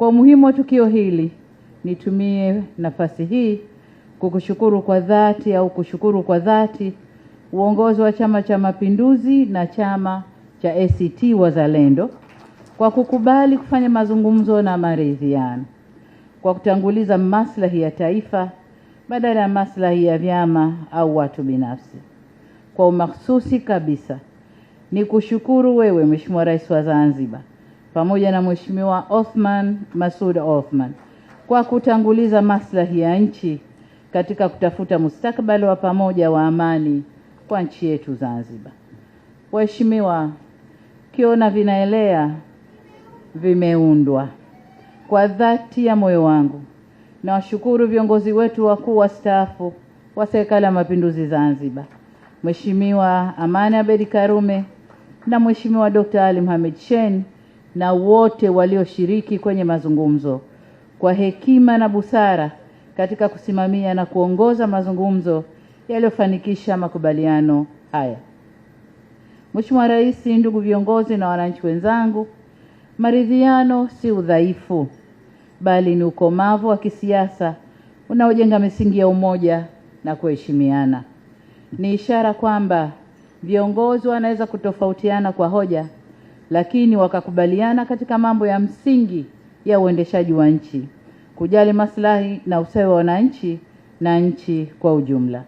Kwa umuhimu wa tukio hili, nitumie nafasi hii kushukuru kwa dhati uongozi wa Chama cha Mapinduzi na chama cha ACT Wazalendo kwa kukubali kufanya mazungumzo na maridhiano, kwa kutanguliza maslahi ya taifa badala ya maslahi ya vyama au watu binafsi. Kwa umakhususi kabisa ni kushukuru wewe Mheshimiwa Rais wa Zanzibar pamoja na Mheshimiwa Othman Masoud Othman kwa kutanguliza maslahi ya nchi katika kutafuta mustakabali wa pamoja wa amani kwa nchi yetu Zanzibar. Waheshimiwa, kiona vinaelea vimeundwa. Kwa dhati ya moyo wangu na washukuru viongozi wetu wakuu wastaafu wa Serikali ya Mapinduzi Zanzibar, Mheshimiwa Amani Abeid Karume na Mheshimiwa Dr. Ali Mohamed Shein na wote walioshiriki kwenye mazungumzo kwa hekima na busara katika kusimamia na kuongoza mazungumzo yaliyofanikisha makubaliano haya. Mheshimiwa Rais, ndugu viongozi na wananchi wenzangu, maridhiano si udhaifu bali ni ukomavu wa kisiasa unaojenga misingi ya umoja na kuheshimiana. Ni ishara kwamba viongozi wanaweza kutofautiana kwa hoja lakini wakakubaliana katika mambo ya msingi ya uendeshaji wa nchi, kujali maslahi na ustawi wa wananchi na nchi kwa ujumla.